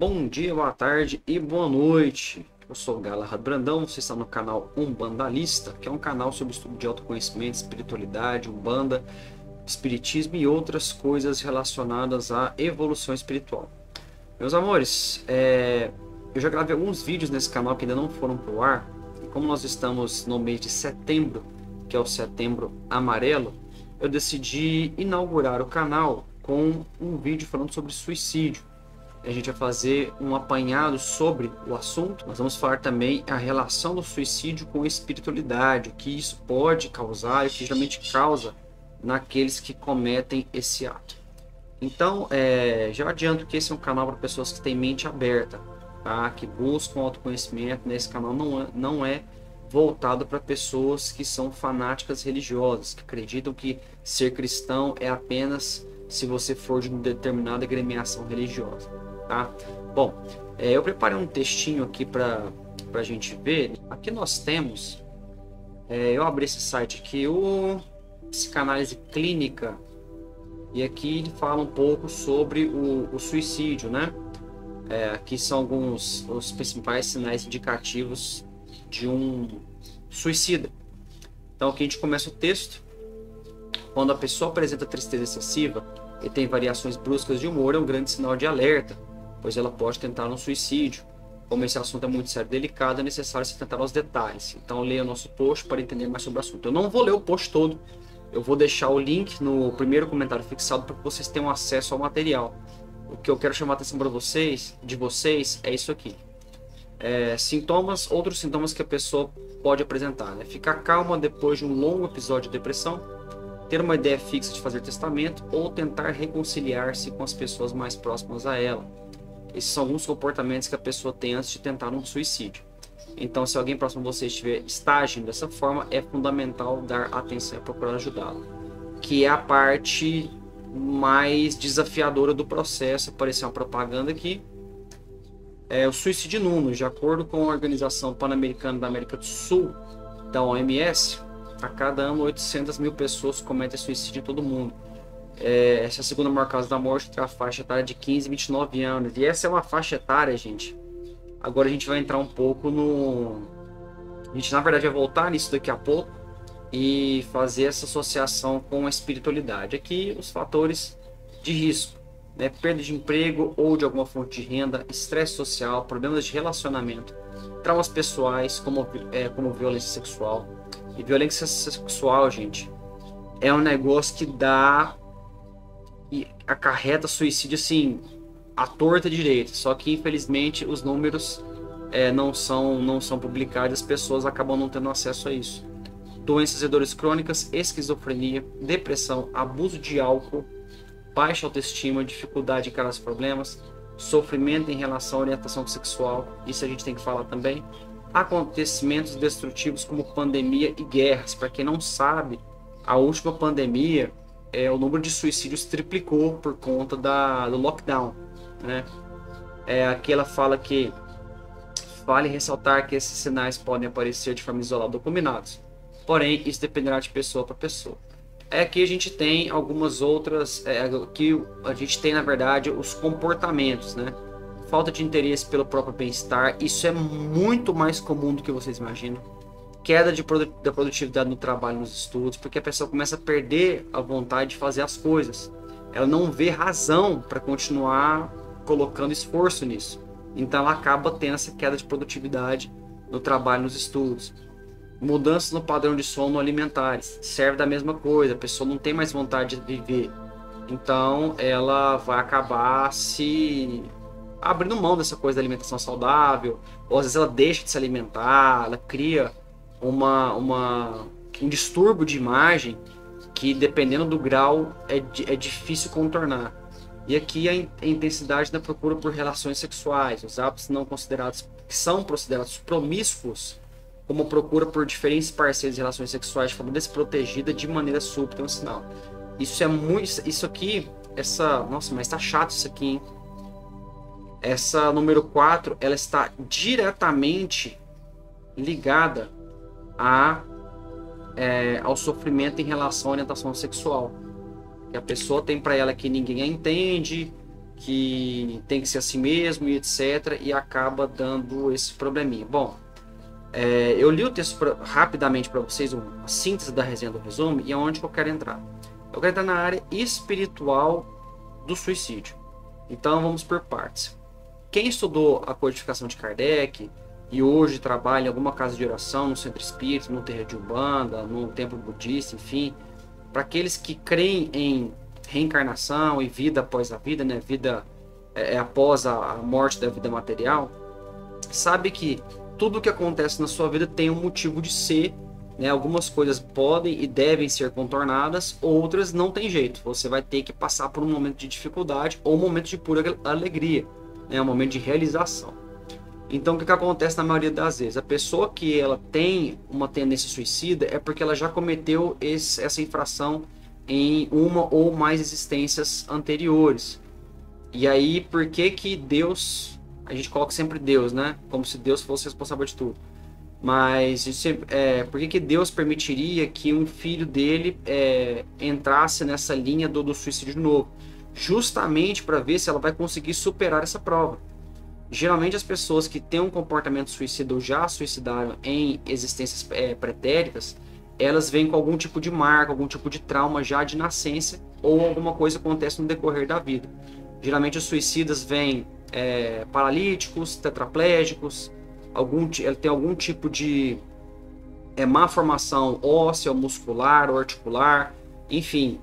Bom dia, boa tarde e boa noite. Eu sou o Galahad Brandão, você está no canal Umbandalista, que é um canal sobre estudo de autoconhecimento, espiritualidade, umbanda, espiritismo e outras coisas relacionadas à evolução espiritual. Meus amores, eu já gravei alguns vídeos nesse canal que ainda não foram para o ar, e como nós estamos no mês de setembro, que é o Setembro Amarelo, eu decidi inaugurar o canal com um vídeo falando sobre suicídio. A gente vai fazer um apanhado sobre o assunto. Nós vamos falar também a relação do suicídio com a espiritualidade, o que isso pode causar e o que geralmente causa naqueles que cometem esse ato. Então, já adianto que esse é um canal para pessoas que têm mente aberta, tá? Que buscam autoconhecimento. Nesse canal não é voltado para pessoas que são fanáticas religiosas, que acreditam que ser cristão é apenas se você for de uma determinada agremiação religiosa. Tá? Bom, eu preparei um textinho aqui para a gente ver. Aqui nós temos, eu abri esse site aqui, o Psicanálise Clínica, e aqui ele fala um pouco sobre o suicídio, né? Aqui são alguns os principais sinais indicativos de um suicida. Então aqui a gente começa o texto. Quando a pessoa apresenta tristeza excessiva e tem variações bruscas de humor, é um grande sinal de alerta, pois ela pode tentar um suicídio. Como esse assunto é muito sério e delicado, é necessário se tentar os detalhes. Então leia o nosso post para entender mais sobre o assunto. Eu não vou ler o post todo, eu vou deixar o link no primeiro comentário fixado para que vocês tenham acesso ao material. O que eu quero chamar a atenção para vocês, é isso aqui. Outros sintomas que a pessoa pode apresentar, né? Ficar calma depois de um longo episódio de depressão, ter uma ideia fixa de fazer testamento ou tentar reconciliar-se com as pessoas mais próximas a ela. Esses são alguns comportamentos que a pessoa tem antes de tentar um suicídio. Então, se alguém próximo a você está agindo dessa forma, é fundamental dar atenção e procurar ajudá-lo. Que é a parte mais desafiadora do processo. Apareceu uma propaganda aqui. O suicídio no mundo, de acordo com a Organização Pan-Americana da América do Sul, da OMS, a cada ano 800 mil pessoas cometem suicídio em todo o mundo. Essa é a segunda maior causa da morte entre a faixa etária de 15 e 29 anos. E essa é uma faixa etária, gente. Agora a gente vai entrar um pouco no... A gente, na verdade, vai voltar nisso daqui a pouco e fazer essa associação com a espiritualidade. Aqui, os fatores de risco, né? Perda de emprego ou de alguma fonte de renda, estresse social, problemas de relacionamento, traumas pessoais, como violência sexual. E violência sexual, gente, é um negócio que dá e acarreta suicídio assim, à torta direita. Só que infelizmente os números não são publicados, as pessoas acabam não tendo acesso a isso. Doenças e dores crônicas, esquizofrenia, depressão, abuso de álcool, baixa autoestima, dificuldade em encarar os problemas, sofrimento em relação à orientação sexual, isso a gente tem que falar também. Acontecimentos destrutivos como pandemia e guerras. Para quem não sabe, a última pandemia, o número de suicídios triplicou por conta do lockdown, né? Aqui ela fala que vale ressaltar que esses sinais podem aparecer de forma isolada ou combinados, porém isso dependerá de pessoa para pessoa. Aqui a gente tem algumas outras, que a gente tem na verdade os comportamentos, né? Falta de interesse pelo próprio bem-estar, isso é muito mais comum do que vocês imaginam. Queda da produtividade no trabalho, nos estudos, porque a pessoa começa a perder a vontade de fazer as coisas. Ela não vê razão para continuar colocando esforço nisso. Então ela acaba tendo essa queda de produtividade no trabalho, nos estudos. Mudanças no padrão de sono alimentares, serve da mesma coisa, a pessoa não tem mais vontade de viver. Então ela vai acabar se abrindo mão dessa coisa da alimentação saudável, ou às vezes ela deixa de se alimentar, ela cria um distúrbio de imagem que, dependendo do grau, é difícil contornar. E aqui a intensidade da procura por relações sexuais, os hábitos não considerados, que são considerados promíscuos, como procura por diferentes parceiros de relações sexuais de forma desprotegida de maneira súbita, é um sinal. Isso aqui, nossa, mas tá chato isso aqui, hein? Essa número 4, ela está diretamente ligada ao sofrimento em relação à orientação sexual. Que a pessoa tem para ela que ninguém a entende, que tem que ser assim mesmo e etc. E acaba dando esse probleminha. Bom, eu li o texto rapidamente para vocês, uma síntese da resenha do resumo, e aonde que eu quero entrar? Eu quero entrar na área espiritual do suicídio. Então vamos por partes. Quem estudou a codificação de Kardec e hoje trabalha em alguma casa de oração, no centro espírita, no terreiro de Umbanda, no templo budista, enfim, para aqueles que creem em reencarnação e vida após a vida, né? Vida após a morte da vida material, sabe que tudo o que acontece na sua vida tem um motivo de ser, né? Algumas coisas podem e devem ser contornadas, outras não tem jeito. Você vai ter que passar por um momento de dificuldade ou um momento de pura alegria, né? Um momento de realização. Então, o que acontece na maioria das vezes? A pessoa que ela tem uma tendência suicida é porque ela já cometeu essa infração em uma ou mais existências anteriores. E aí, por que Deus... A gente coloca sempre Deus, né? Como se Deus fosse responsável de tudo. Mas por que Deus permitiria que um filho dele entrasse nessa linha do suicídio de novo? Justamente para ver se ela vai conseguir superar essa prova. Geralmente as pessoas que têm um comportamento suicida ou já suicidaram em existências pretéritas, elas vêm com algum tipo de marca, algum tipo de trauma já de nascença, ou alguma coisa acontece no decorrer da vida. Geralmente os suicidas vêm paralíticos, tetraplégicos, tem algum tipo de má formação óssea, muscular ou articular, enfim,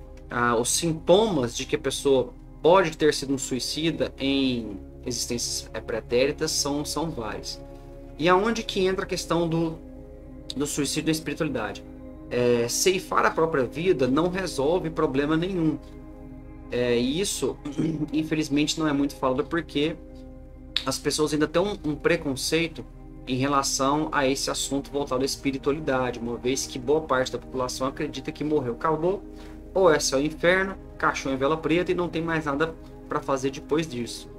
os sintomas de que a pessoa pode ter sido um suicida em existências pretéritas são vários. E aonde que entra a questão do suicídio na espiritualidade? Ceifar a própria vida não resolve problema nenhum. E isso, infelizmente, não é muito falado porque as pessoas ainda têm um preconceito em relação a esse assunto voltado à espiritualidade, uma vez que boa parte da população acredita que morreu, acabou, ou é céu e inferno, caixão em vela preta e não tem mais nada para fazer depois disso.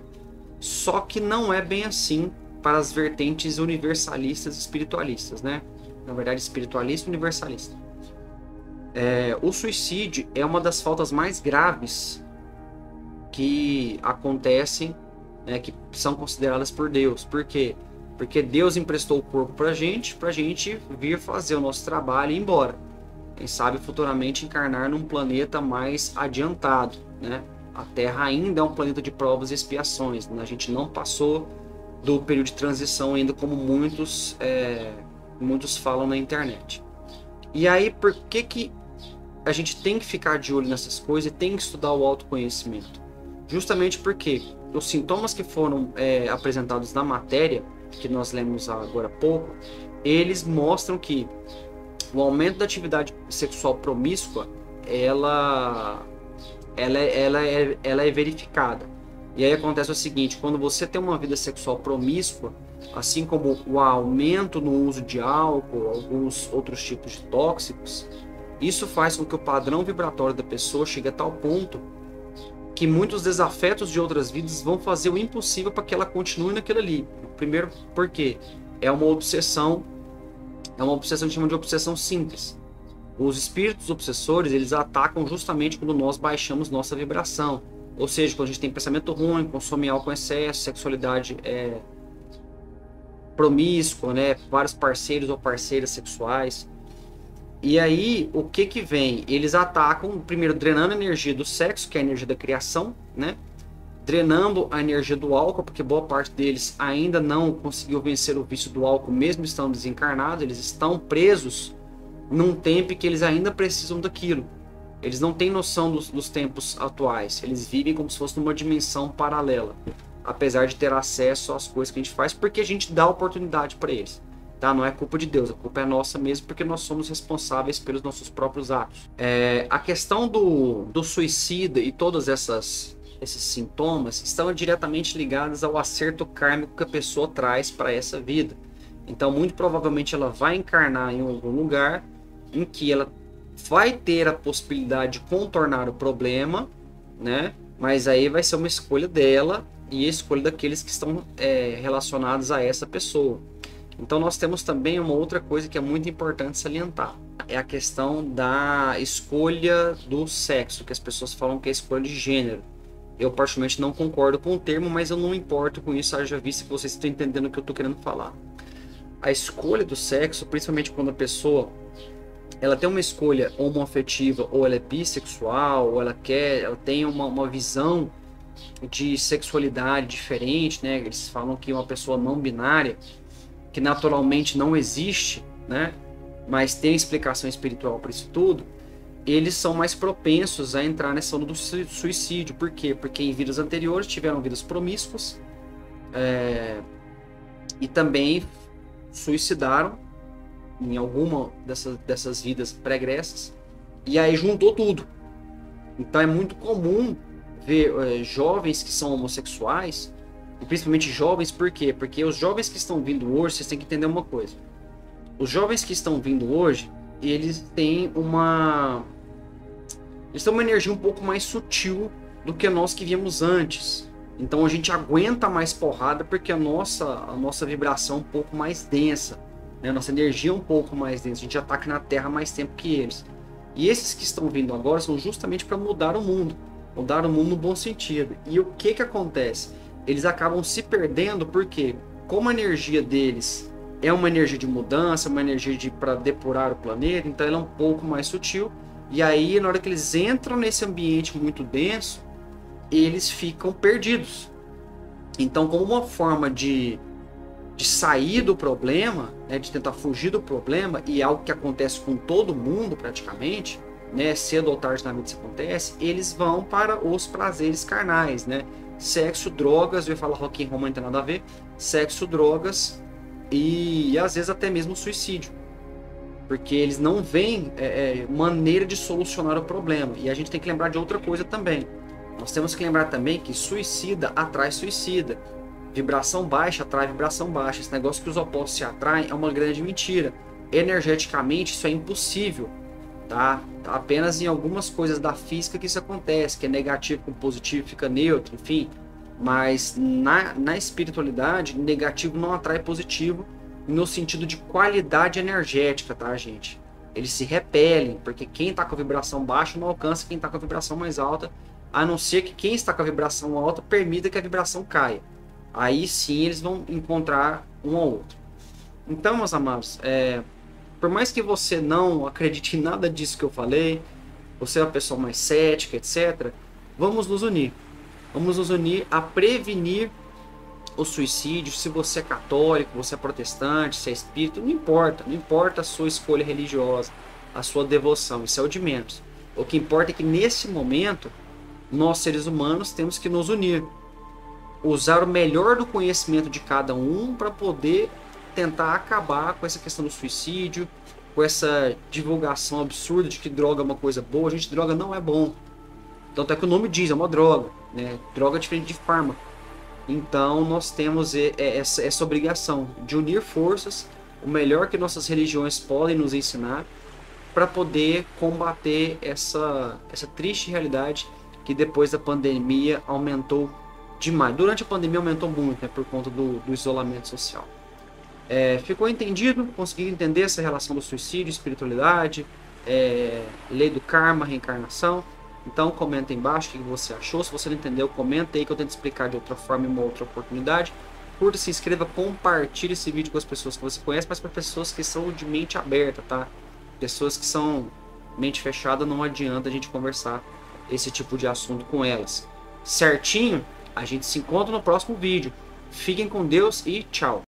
Só que não é bem assim para as vertentes universalistas e espiritualistas, né? Na verdade, espiritualista e universalista. O suicídio é uma das faltas mais graves que acontecem, né, que são consideradas por Deus. Por quê? Porque Deus emprestou o corpo para a gente vir fazer o nosso trabalho e ir embora. Quem sabe futuramente encarnar num planeta mais adiantado, né? A Terra ainda é um planeta de provas e expiações, né? A gente não passou do período de transição ainda, como muitos falam na internet. E aí, por que a gente tem que ficar de olho nessas coisas e tem que estudar o autoconhecimento? Justamente porque os sintomas que foram apresentados na matéria, que nós lemos agora há pouco, eles mostram que o aumento da atividade sexual promíscua, ela é verificada. E aí acontece o seguinte: quando você tem uma vida sexual promíscua, assim como o aumento no uso de álcool, alguns outros tipos de tóxicos, isso faz com que o padrão vibratório da pessoa chegue a tal ponto que muitos desafetos de outras vidas vão fazer o impossível para que ela continue naquilo ali. Primeiro, porque é uma obsessão que chama de obsessão simples. Os espíritos obsessores, eles atacam justamente quando nós baixamos nossa vibração. Ou seja, quando a gente tem pensamento ruim, consome álcool em excesso, sexualidade promíscua, né? Vários parceiros ou parceiras sexuais. E aí, o que vem? Eles atacam, primeiro, drenando a energia do sexo, que é a energia da criação, né? Drenando a energia do álcool, porque boa parte deles ainda não conseguiu vencer o vício do álcool, mesmo estando desencarnados. Eles estão presos num tempo que eles ainda precisam daquilo. Eles não têm noção dos tempos atuais. Eles vivem como se fosse numa dimensão paralela, apesar de ter acesso às coisas que a gente faz, porque a gente dá oportunidade para eles. Tá? Não é culpa de Deus, a culpa é nossa mesmo, porque nós somos responsáveis pelos nossos próprios atos. A questão do suicida e todos esses sintomas estão diretamente ligados ao acerto kármico que a pessoa traz para essa vida. Então, muito provavelmente, ela vai encarnar em algum lugar em que ela vai ter a possibilidade de contornar o problema, né? Mas aí vai ser uma escolha dela e a escolha daqueles que estão relacionados a essa pessoa. Então nós temos também uma outra coisa que é muito importante salientar. É a questão da escolha do sexo, que as pessoas falam que é a escolha de gênero. Eu particularmente não concordo com o termo, mas eu não importo com isso, haja vista que vocês estão entendendo o que eu estou querendo falar. A escolha do sexo, principalmente quando a pessoa ela tem uma escolha homoafetiva, ou ela é bissexual, ou ela tem uma visão de sexualidade diferente, né? Eles falam que uma pessoa não binária, que naturalmente não existe, né? Mas tem explicação espiritual para isso tudo. Eles são mais propensos a entrar nessa onda do suicídio. Por quê? Porque em vidas anteriores tiveram vidas promíscuas e também suicidaram em alguma dessas vidas pregressas, e aí juntou tudo. Então é muito comum ver jovens que são homossexuais, e principalmente jovens, por quê? Porque os jovens que estão vindo hoje, vocês têm que entender uma coisa. Os jovens que estão vindo hoje, eles têm uma energia um pouco mais sutil do que nós que víamos antes. Então a gente aguenta mais porrada porque a nossa vibração é um pouco mais densa, né? Nossa energia é um pouco mais densa. A gente ataca na Terra mais tempo que eles. E esses que estão vindo agora são justamente para mudar o mundo. Mudar o mundo no bom sentido. E o que acontece? Eles acabam se perdendo porque, como a energia deles é uma energia de mudança, uma energia para depurar o planeta, então ela é um pouco mais sutil. E aí, na hora que eles entram nesse ambiente muito denso, eles ficam perdidos. Então, como uma forma de sair do problema, né, de tentar fugir do problema, e é algo que acontece com todo mundo praticamente, né, cedo ou tarde na vida isso acontece, eles vão para os prazeres carnais, né? Sexo, drogas, eu ia falar rock and roll, mas não tem nada a ver, sexo, drogas e às vezes até mesmo suicídio, porque eles não veem maneira de solucionar o problema. E a gente tem que lembrar de outra coisa também. Nós temos que lembrar também que suicida atrai suicida. Vibração baixa atrai vibração baixa. Esse negócio que os opostos se atraem é uma grande mentira. Energeticamente isso é impossível, tá? Apenas em algumas coisas da física que isso acontece, que é negativo com positivo fica neutro, enfim. Mas na espiritualidade, negativo não atrai positivo no sentido de qualidade energética, tá, gente? Eles se repelem, porque quem está com a vibração baixa não alcança quem está com a vibração mais alta, a não ser que quem está com a vibração alta permita que a vibração caia. Aí sim eles vão encontrar um ao outro. Então, meus amados, por mais que você não acredite em nada disso que eu falei, você é uma pessoa mais cética, etc., vamos nos unir. Vamos nos unir a prevenir o suicídio. Se você é católico, você é protestante, se é espírita, não importa a sua escolha religiosa, a sua devoção, isso é o de menos. O que importa é que nesse momento, nós seres humanos temos que nos unir, usar o melhor do conhecimento de cada um para poder tentar acabar com essa questão do suicídio, com essa divulgação absurda de que droga é uma coisa boa. Gente, droga não é bom. Tanto é que o nome diz, é uma droga, né? Droga é diferente de fármaco. Então nós temos essa obrigação de unir forças, o melhor que nossas religiões podem nos ensinar, para poder combater essa triste realidade que depois da pandemia aumentou demais. Durante a pandemia aumentou muito, né, por conta do isolamento social. Ficou entendido? Conseguiu entender essa relação do suicídio, espiritualidade, lei do karma, reencarnação? Então comenta aí embaixo o que você achou. Se você não entendeu, comenta aí que eu tento explicar de outra forma em uma outra oportunidade. Curta, se inscreva, compartilhe esse vídeo com as pessoas que você conhece, mas para pessoas que são de mente aberta, tá? Pessoas que são mente fechada, não adianta a gente conversar esse tipo de assunto com elas. Certinho? A gente se encontra no próximo vídeo. Fiquem com Deus e tchau!